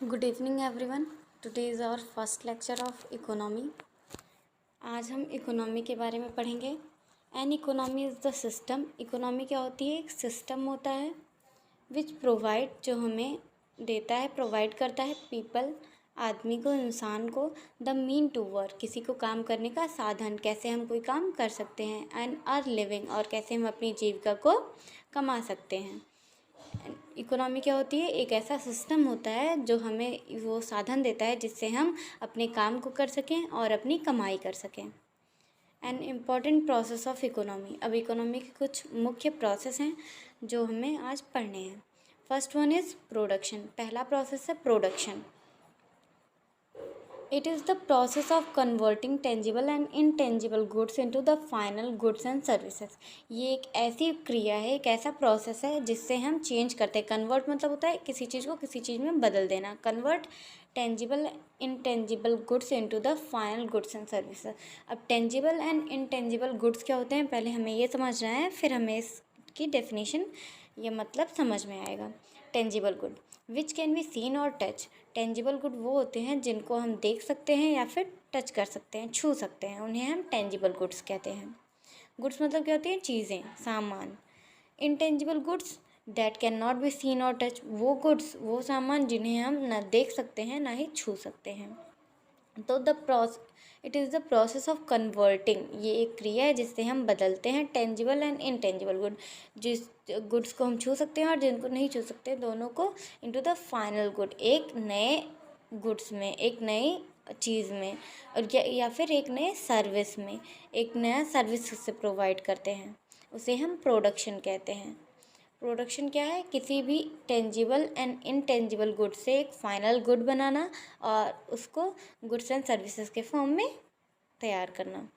Good evening everyone. Today is our first lecture of economy. आज हम economy के बारे में पढ़ेंगे। An economy is the system. Economy क्या होती है? एक सिस्टम होता है विच प्रोवाइड, जो हमें देता है, प्रोवाइड करता है पीपल, आदमी को, इंसान को, द मीन टू वर्क, किसी को काम करने का साधन, कैसे हम कोई काम कर सकते हैं, एंड आर लिविंग, और कैसे हम अपनी जीविका को कमा सकते हैं। इकोनॉमी क्या होती है? एक ऐसा सिस्टम होता है जो हमें वो साधन देता है जिससे हम अपने काम को कर सकें और अपनी कमाई कर सकें। An important process of economy. अब इकोनॉमी के कुछ मुख्य प्रोसेस हैं जो हमें आज पढ़ने हैं। First one is production. पहला प्रोसेस है production. It is the process of converting tangible and intangible goods into the final goods and services। ये एक ऐसी क्रिया है, एक ऐसा प्रोसेस है जिससे हम चेंज करते हैं। कन्वर्ट मतलब होता है किसी चीज़ को किसी चीज़ में बदल देना। Convert tangible intangible goods into the final goods and services. अब टेंजिबल एंड इनटेंजिबल गुड्स क्या होते हैं, पहले हमें ये समझना है, फिर हमें इसकी डेफिनेशन, ये मतलब समझ में आएगा। Tangible good which can be seen और टच। टेंजिबल गुड वो होते हैं जिनको हम देख सकते हैं या फिर टच कर सकते हैं, छू सकते हैं, उन्हें हम टेंजिबल गुड्स कहते हैं। गुड्स मतलब क्या होती हैं? चीज़ें, सामान। Intangible goods that can not be seen और टच। वो गुड्स, वो सामान जिन्हें हम ना देख सकते हैं ना ही छू सकते हैं। तो it is the process of converting. ये एक क्रिया है जिससे हम बदलते हैं टेंजिबल एंड इनटेंजिबल गुड, जिस गुड्स को हम छू सकते हैं और जिनको नहीं छू सकते, दोनों को इनटू द फाइनल गुड, एक नए गुड्स में, एक नई चीज़ में, और या फिर एक नए सर्विस में, एक नया सर्विस से प्रोवाइड करते हैं, उसे हम प्रोडक्शन कहते हैं। प्रोडक्शन क्या है? किसी भी टेंजिबल एंड इनटेंजिबल गुड से एक फाइनल गुड बनाना और उसको गुड्स एंड सर्विसेज के फॉर्म में तैयार करना।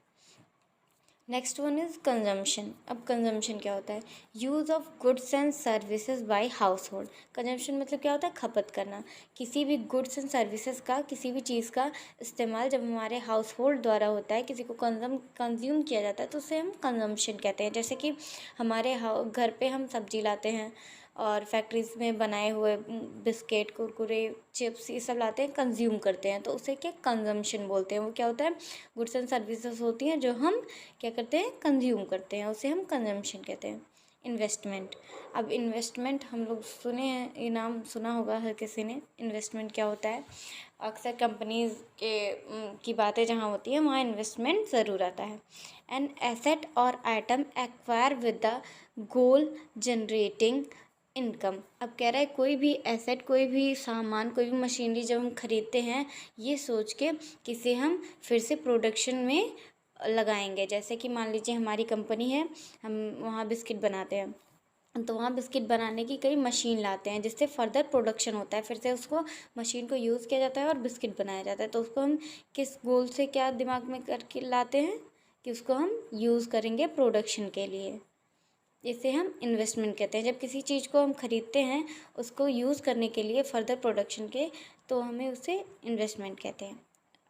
Next one is consumption. अब कंजम्पशन क्या होता है? Use of goods and services by house hold. Consumption मतलब क्या होता है? खपत करना। किसी भी गुड्स एंड सर्विसेज का, किसी भी चीज़ का इस्तेमाल जब हमारे हाउस होल्ड द्वारा होता है, किसी को कंज्यूम किया जाता है, तो उसे हम कंजम्पशन कहते हैं। जैसे कि हमारे घर पे हम सब्जी लाते हैं और फैक्ट्रीज़ में बनाए हुए बिस्किट, कुरकुरे, चिप्स, ये सब लाते हैं, कंज्यूम करते हैं, तो उसे क्या कंजम्पशन बोलते हैं। वो क्या होता है? गुड्स एंड सर्विसेज होती हैं जो हम क्या करते हैं? कंज्यूम करते हैं, उसे हम कंजम्पशन कहते हैं। इन्वेस्टमेंट। अब इन्वेस्टमेंट हम लोग सुने हैं, ये नाम सुना होगा हर किसी ने। इन्वेस्टमेंट क्या होता है? अक्सर कंपनीज़ की बातें जहाँ होती हैं वहाँ इन्वेस्टमेंट ज़रूर आता है। एन एसेट और item acquire with the goal generating income. अब कह रहा है कोई भी एसेट, कोई भी सामान, कोई भी मशीनरी जब हम खरीदते हैं, ये सोच के किसे हम फिर से प्रोडक्शन में लगाएंगे। जैसे कि मान लीजिए हमारी कंपनी है, हम वहाँ बिस्किट बनाते हैं, तो वहाँ बिस्किट बनाने की कई मशीन लाते हैं जिससे फर्दर प्रोडक्शन होता है, फिर से उसको मशीन को यूज़ किया जाता है और बिस्किट बनाया जाता है। तो उसको हम किस गोल से क्या दिमाग में करके लाते हैं कि उसको हम यूज़ करेंगे प्रोडक्शन के लिए। इसे हम इन्वेस्टमेंट कहते हैं। जब किसी चीज़ को हम खरीदते हैं उसको यूज़ करने के लिए फर्दर प्रोडक्शन के, तो हमें उसे इन्वेस्टमेंट कहते हैं।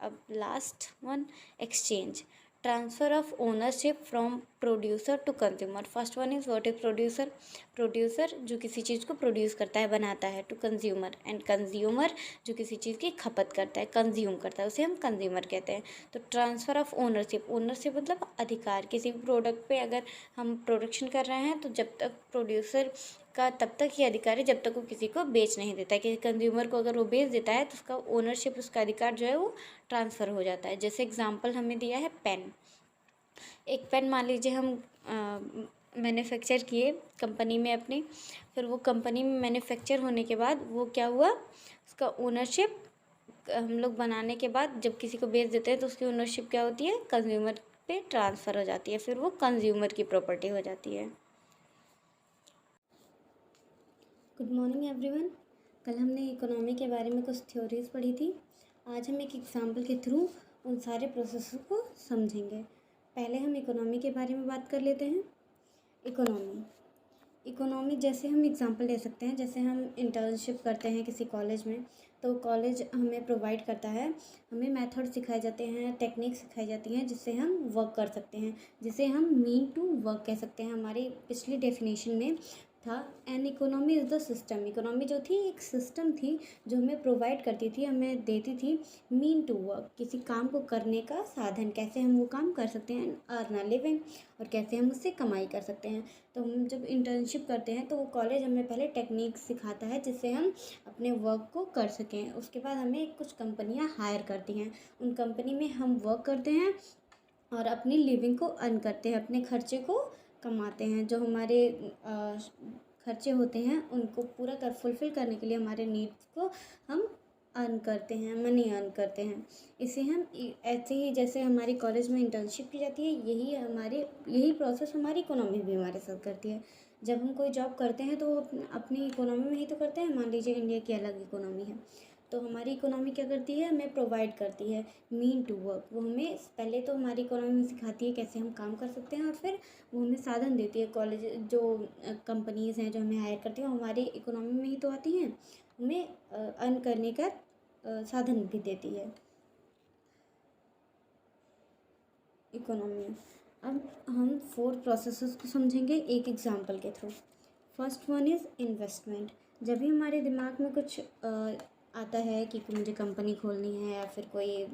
अब last one, exchange. Transfer of ownership from producer to consumer. First one is what is producer. Producer जो किसी चीज़ को प्रोड्यूस करता है, बनाता है, टू कंज्यूमर, एंड कंज्यूमर जो किसी चीज़ की खपत करता है, कंज्यूम करता है, उसे हम कंज्यूमर कहते हैं। तो ट्रांसफ़र ऑफ ओनरशिप, ओनरशिप मतलब अधिकार। किसी भी प्रोडक्ट पे अगर हम प्रोडक्शन कर रहे हैं तो जब तक प्रोड्यूसर का तब तक ही अधिकार है जब तक वो किसी को बेच नहीं देता है। कि कंज्यूमर को अगर वो बेच देता है तो उसका ओनरशिप, उसका अधिकार जो है वो ट्रांसफ़र हो जाता है। जैसे एग्जांपल हमें दिया है पेन। एक पेन मान लीजिए हम मैन्युफैक्चर किए कंपनी में अपनी, फिर वो कंपनी में मैन्युफैक्चर होने के बाद वो क्या हुआ, उसका ओनरशिप हम लोग बनाने के बाद जब किसी को बेच देते हैं तो उसकी ओनरशिप क्या होती है? कंज्यूमर पे ट्रांसफ़र हो जाती है, फिर वो कंज्यूमर की प्रॉपर्टी हो जाती है। Good morning everyone. कल हमने इकोनॉमी के बारे में कुछ थ्योरीज पढ़ी थी। आज हम एक एग्जाम्पल के थ्रू उन सारे प्रोसेस को समझेंगे। पहले हम इकोनॉमी के बारे में बात कर लेते हैं। इकोनॉमी जैसे हम एग्जांपल ले सकते हैं, जैसे हम इंटर्नशिप करते हैं किसी कॉलेज में, तो कॉलेज हमें प्रोवाइड करता है, हमें मेथड सिखाए जाते हैं, टेक्निक सिखाई जाती हैं जिससे हम वर्क कर सकते हैं, जिसे हम मीन टू वर्क कह सकते हैं। हमारी पिछली डेफिनेशन में था। N economy is the system, economy जो थी एक सिस्टम थी जो हमें प्रोवाइड करती थी, हमें देती थी मीन टू वर्क, किसी काम को करने का साधन, कैसे हम वो काम कर सकते हैं, अर्न अ लिविंग, और कैसे हम उससे कमाई कर सकते हैं। तो हम जब इंटर्नशिप करते हैं तो वो कॉलेज हमें पहले टेक्निक सिखाता है जिससे हम अपने वर्क को कर सकें। उसके बाद हमें कुछ कंपनियां हायर करती हैं, उन कंपनी में हम वर्क करते हैं और अपनी लिविंग को अर्न करते हैं, अपने खर्चे को कमाते हैं। जो हमारे खर्चे होते हैं उनको पूरा फुलफ़िल करने के लिए हमारे नीड्स को हम अर्न करते हैं, मनी अर्न करते हैं। इसे हम ऐसे ही जैसे हमारी कॉलेज में इंटर्नशिप की जाती है, यही प्रोसेस हमारी इकोनॉमी भी हमारे साथ करती है। जब हम कोई जॉब करते हैं तो अपनी इकोनॉमी में ही तो करते हैं। मान लीजिए इंडिया की अलग इकोनॉमी है, तो हमारी इकोनॉमी क्या करती है, हमें प्रोवाइड करती है मीन टू वर्क। वो हमें पहले तो हमारी इकोनॉमी में सिखाती है कैसे हम काम कर सकते हैं, और फिर वो हमें साधन देती है। कॉलेज जो कंपनीज़ हैं जो हमें हायर करती हैं, वो हमारी इकोनॉमी में ही तो आती हैं, हमें अर्न करने का साधन भी देती है इकोनॉमी। अब हम 4 प्रोसेसेस को समझेंगे एक एग्जांपल के through. First one is investment. जब भी हमारे दिमाग में कुछ आता है कि मुझे कंपनी खोलनी है या फिर कोई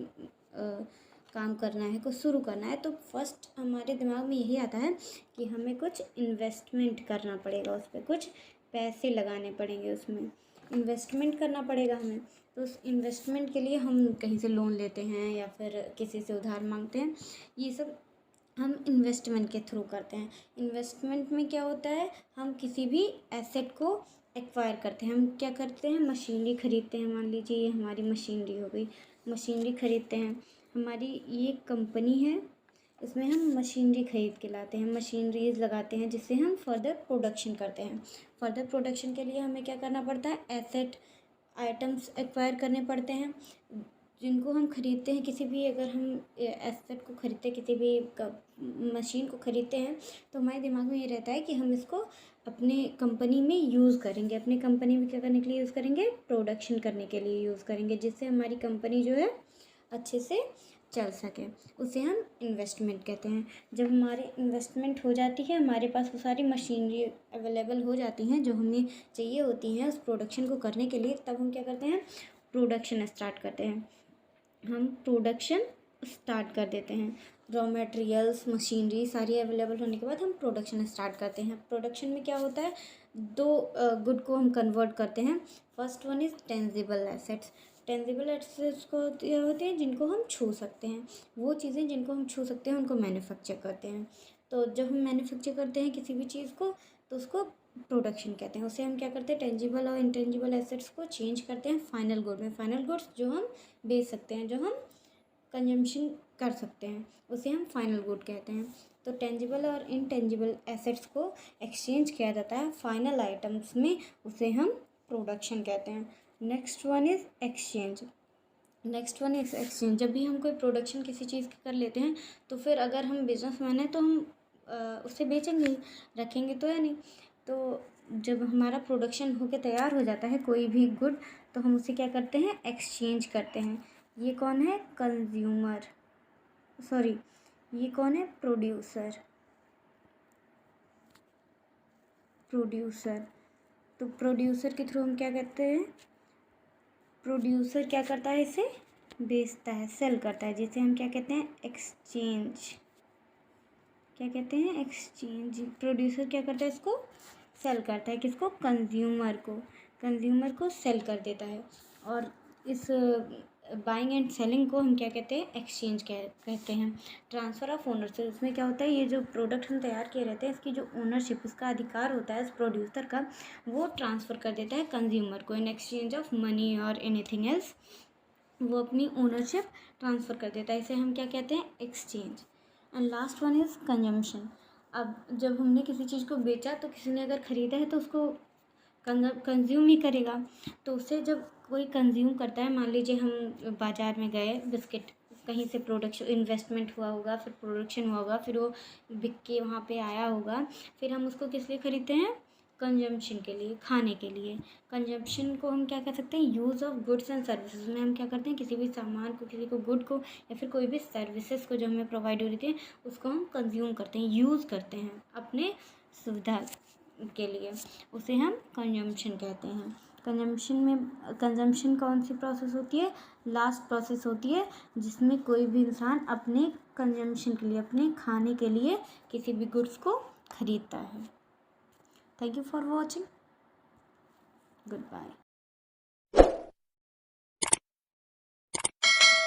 काम करना है, कुछ शुरू करना है, तो फर्स्ट हमारे दिमाग में यही आता है कि हमें कुछ इन्वेस्टमेंट करना पड़ेगा, उस पर कुछ पैसे लगाने पड़ेंगे, उसमें इन्वेस्टमेंट करना पड़ेगा हमें। तो उस इन्वेस्टमेंट के लिए हम कहीं से लोन लेते हैं या फिर किसी से उधार मांगते हैं। ये सब हम इन्वेस्टमेंट के थ्रू करते हैं। इन्वेस्टमेंट में क्या होता है, हम किसी भी एसेट को एक्वायर करते हैं। हम क्या करते हैं, मशीनरी खरीदते हैं। मान लीजिए ये हमारी मशीनरी हो गई, मशीनरी खरीदते हैं। हमारी ये कंपनी है, इसमें हम मशीनरी खरीद के लाते हैं, मशीनरीज लगाते हैं जिससे हम फर्दर प्रोडक्शन करते हैं। फर्दर प्रोडक्शन के लिए हमें क्या करना पड़ता है, एसेट आइटम्स एक्वायर करने पड़ते हैं जिनको हम खरीदते हैं। किसी भी अगर हम एसेट को खरीदते हैं, किसी भी मशीन को खरीदते हैं, तो हमारे दिमाग में ये रहता है कि हम इसको अपने कंपनी में यूज़ करेंगे। अपनी कंपनी में क्या करने के लिए यूज़ करेंगे, प्रोडक्शन करने के लिए यूज़ करेंगे, जिससे हमारी कंपनी जो है अच्छे से चल सके। उसे हम इन्वेस्टमेंट कहते हैं। जब हमारी इन्वेस्टमेंट हो जाती है, हमारे पास वो सारी मशीनरी अवेलेबल हो जाती हैं जो हमें चाहिए होती हैं उस प्रोडक्शन को करने के लिए, तब हम क्या करते हैं, प्रोडक्शन स्टार्ट करते हैं। हम प्रोडक्शन स्टार्ट कर देते हैं। रॉ मटेरियल्स, मशीनरी सारी अवेलेबल होने के बाद हम प्रोडक्शन स्टार्ट करते हैं। प्रोडक्शन में क्या होता है, 2 गुड को हम कन्वर्ट करते हैं। First one is tangible assets. Tangible assets को होते हैं जिनको हम छू सकते हैं। वो चीज़ें जिनको हम छू सकते हैं उनको मैन्युफैक्चर करते हैं। तो जब हम मैन्युफैक्चर करते हैं किसी भी चीज़ को, तो उसको प्रोडक्शन कहते हैं। उसे हम क्या करते हैं, टेंजिबल और इंटेंजिबल एसेट्स को चेंज करते हैं फाइनल गुड में। फाइनल गुड्स जो हम बेच सकते हैं, जो हम कंजम्पशन कर सकते हैं, उसे हम फाइनल गुड कहते हैं। तो टेंजिबल और इनटेंजिबल एसेट्स को एक्सचेंज किया जाता है फाइनल आइटम्स में, उसे हम प्रोडक्शन कहते हैं। Next one is exchange. जब भी हम कोई प्रोडक्शन किसी चीज़ की कर लेते हैं, तो फिर अगर हम बिजनेसमैन हैं तो हम उसे बेचेंगे, रखेंगे तो है नहीं। तो जब हमारा प्रोडक्शन होकर तैयार हो जाता है कोई भी गुड, तो हम उसे क्या करते हैं, एक्सचेंज करते हैं। ये कौन है, कंज्यूमर, सॉरी ये कौन है, प्रोड्यूसर। तो प्रोड्यूसर के थ्रू हम क्या करते हैं, प्रोड्यूसर क्या करता है, इसे बेचता है, सेल करता है, जिसे हम क्या कहते हैं, एक्सचेंज। क्या कहते हैं, एक्सचेंज। प्रोड्यूसर क्या करता है, इसको सेल करता है, किसको, कंज्यूमर को सेल कर देता है। और इस बाइंग एंड सेलिंग को हम क्या कहते हैं, एक्सचेंज कहते हैं। ट्रांसफ़र ऑफ ओनरशिप, इसमें क्या होता है, ये जो प्रोडक्ट हम तैयार किए रहते हैं, इसकी जो ओनरशिप, इसका अधिकार होता है इस प्रोड्यूसर का, वो ट्रांसफ़र कर देता है कंज्यूमर को इन एक्सचेंज ऑफ मनी और एनीथिंग एल्स। वो अपनी ओनरशिप ट्रांसफ़र कर देता है, इसे हम क्या कहते हैं, exchange. And last one is consumption. अब जब हमने किसी चीज़ को बेचा, तो किसी ने अगर ख़रीदा है तो उसको कंज्यूम ही करेगा। तो उससे जब कोई कंज्यूम करता है, मान लीजिए हम बाज़ार में गए, बिस्किट कहीं से प्रोडक्शन इन्वेस्टमेंट हुआ होगा, फिर प्रोडक्शन हुआ होगा, फिर वो बिक के वहाँ पे आया होगा, फिर हम उसको किस लिए ख़रीदते हैं, कंजम्पशन के लिए, खाने के लिए। कंजम्पशन को हम क्या कह सकते हैं, use of goods and services में हम क्या करते हैं, किसी भी सामान को, किसी को गुड को या फिर कोई भी सर्विसेज को जो हमें प्रोवाइड हो रही थी, उसको हम कंज्यूम करते हैं, यूज़ करते हैं अपने सुविधा के लिए, उसे हम कंजम्पशन कहते हैं। कंजम्पशन कौन सी प्रोसेस होती है? लास्ट प्रोसेस होती है जिसमें कोई भी इंसान अपने कंजम्पशन के लिए, अपने खाने के लिए किसी भी गुड्स को खरीदता है। Thank you for watching. Good bye.